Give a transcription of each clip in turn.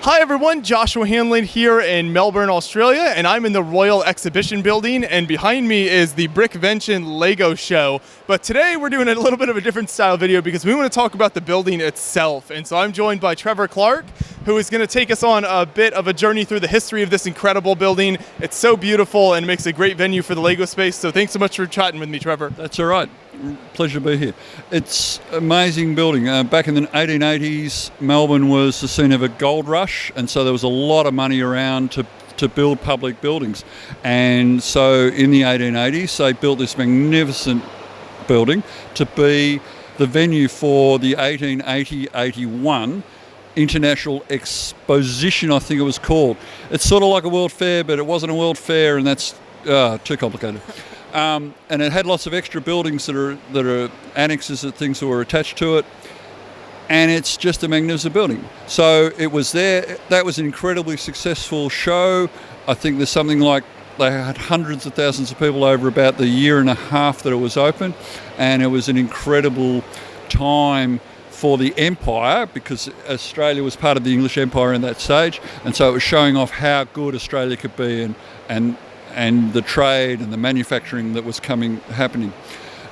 Hi everyone, Joshua Hanlon here in Melbourne, Australia, and I'm in the Royal Exhibition Building, and behind me is the Brickvention Lego show. But today we're doing a little bit of a different style video because we want to talk about the building itself. And so I'm joined by Trevor Clark, who is going to take us on a bit of a journey through the history of this incredible building. It's so beautiful and makes a great venue for the Lego space. So thanks so much for chatting with me, Trevor. That's all right. Pleasure to be here. It's an amazing building. Back in the 1880s, Melbourne was the scene of a gold rush, and so there was a lot of money around to build public buildings. And so in the 1880s, they built this magnificent building to be the venue for the 1880-81 International Exposition, I think it was called. It's sort of like a World Fair, but it wasn't a World Fair, and that's too complicated. And it had lots of extra buildings that are annexes of things that were attached to it, and it's just a magnificent building. So it was there. That was an incredibly successful show. I think there's something like they had hundreds of thousands of people over about the year and a half that it was open, and it was an incredible time for the empire because Australia was part of the English Empire in that stage, and so it was showing off how good Australia could be and the trade and the manufacturing that was happening.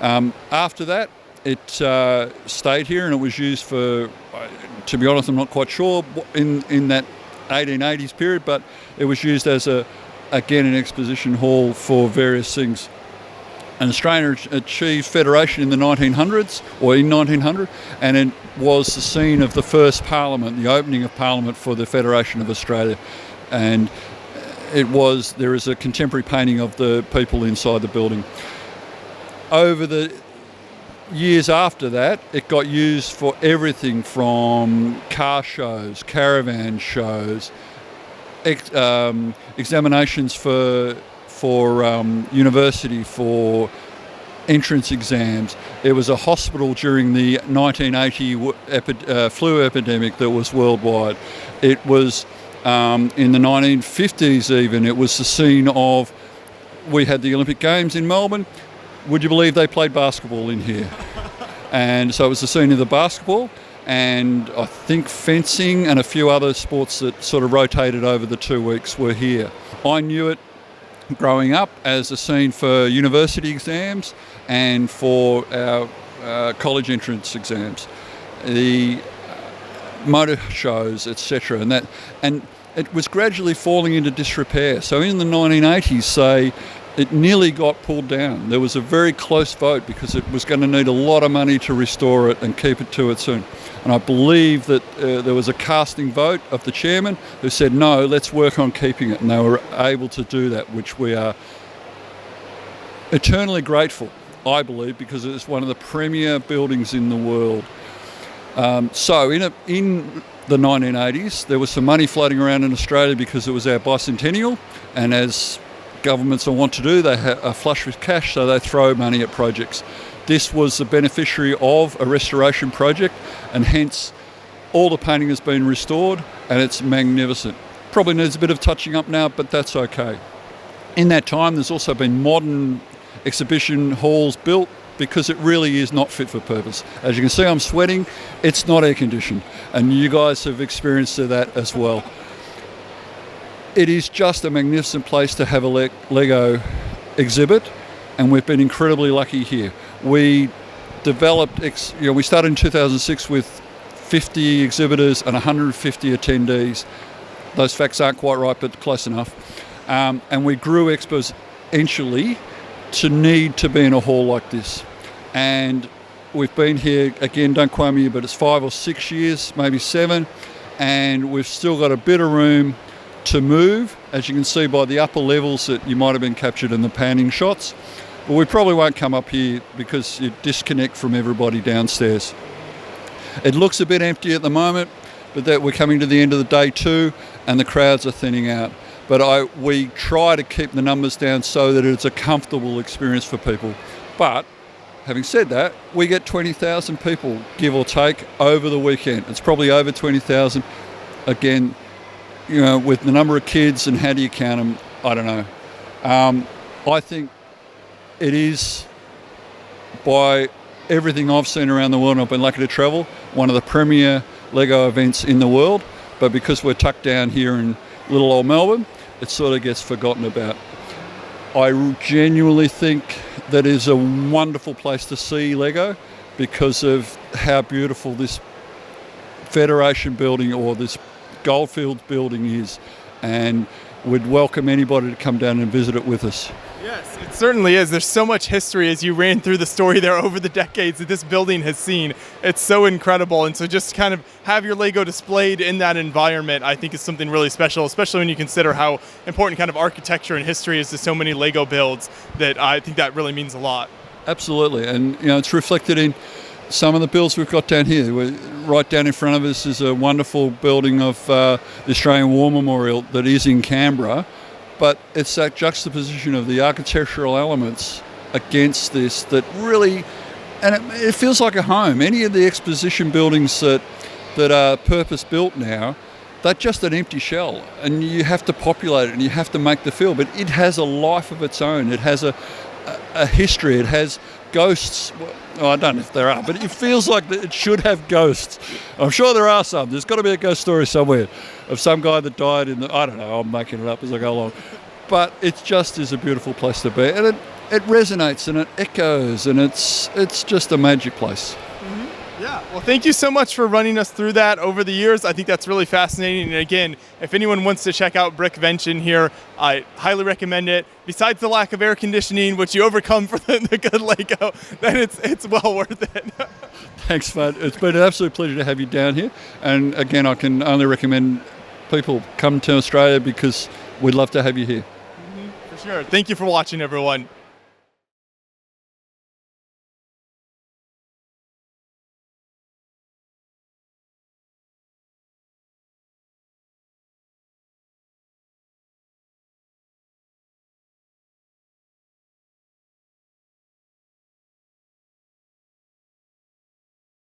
After that, it stayed here and it was used for, to be honest, I'm not quite sure in that 1880s period, but it was used as an exposition hall for various things. And Australia achieved federation in the 1900s, or in 1900, and it was the scene of the first parliament, the opening of parliament for the Federation of Australia. And there is a contemporary painting of the people inside the building. Over the years after that, it got used for everything from car shows, caravan shows, examinations for university, for entrance exams. It was a hospital during the 1980 flu epidemic that was worldwide. It was in the 1950s even, it was the scene of, we had the Olympic Games in Melbourne. Would you believe they played basketball in here? And so it was the scene of the basketball, and I think fencing and a few other sports that sort of rotated over the 2 weeks were here. I knew it growing up as a scene for university exams and for our college entrance exams. The motor shows, etc., and it was gradually falling into disrepair. So in the 1980s, it nearly got pulled down. There was a very close vote because it was going to need a lot of money to restore it and keep it to its own. And I believe that there was a casting vote of the chairman who said, no, let's work on keeping it. And they were able to do that, which we are eternally grateful, I believe, because it's one of the premier buildings in the world. So in the 1980s, there was some money floating around in Australia because it was our bicentennial, and as governments will want to do, they are flush with cash, so they throw money at projects. This was the beneficiary of a restoration project, and hence all the painting has been restored, and it's magnificent. Probably needs a bit of touching up now, but that's okay. In that time, there's also been modern exhibition halls built, because it really is not fit for purpose. As you can see, I'm sweating. It's not air conditioned, and you guys have experienced that as well. It is just a magnificent place to have a Lego exhibit, and we've been incredibly lucky here. We developed, we started in 2006 with 50 exhibitors and 150 attendees. Those facts aren't quite right, but close enough. And we grew exponentially to need to be in a hall like this. And we've been here, again, don't quote me, but it's 5 or 6 years, maybe 7, and we've still got a bit of room to move, as you can see by the upper levels that you might have been captured in the panning shots. But we probably won't come up here because you disconnect from everybody downstairs. It looks a bit empty at the moment, but that we're coming to the end of the day too, and the crowds are thinning out. But we try to keep the numbers down so that it's a comfortable experience for people. But having said that, we get 20,000 people, give or take, over the weekend. It's probably over 20,000. Again, with the number of kids and how do you count them, I don't know. I think it is, by everything I've seen around the world, and I've been lucky to travel, one of the premier Lego events in the world. but because we're tucked down here in little old Melbourne, it sort of gets forgotten about. I genuinely think that is a wonderful place to see Lego because of how beautiful this Federation building or this Goldfields building is, and would welcome anybody to come down and visit it with us. Yes, it certainly is. There's so much history as you ran through the story there over the decades that this building has seen. It's so incredible. And so just kind of have your Lego displayed in that environment, I think is something really special, especially when you consider how important kind of architecture and history is to so many Lego builds, that I think that really means a lot. Absolutely. And it's reflected in some of the builds we've got down here. Right down in front of us is a wonderful building of the Australian War Memorial that is in Canberra. But it's that juxtaposition of the architectural elements against this that really, and it feels like a home. Any of the exposition buildings that are purpose-built now, they're just an empty shell, and you have to populate it and you have to make the feel. But it has a life of its own. It has a history. It has ghosts. Well, I don't know if there are, but it feels like it should have ghosts. I'm sure there are some. There's got to be a ghost story somewhere of some guy that died in I don't know, I'm making it up as I go along. But it just is a beautiful place to be. And it resonates and it echoes, and it's just a magic place. Yeah, well, thank you so much for running us through that over the years. I think that's really fascinating. And again, if anyone wants to check out Brickvention here, I highly recommend it. Besides the lack of air conditioning, which you overcome for the good Lego, then it's well worth it. Thanks, Fud. It's been an absolute pleasure to have you down here. And again, I can only recommend people come to Australia because we'd love to have you here. For sure. Thank you for watching, everyone.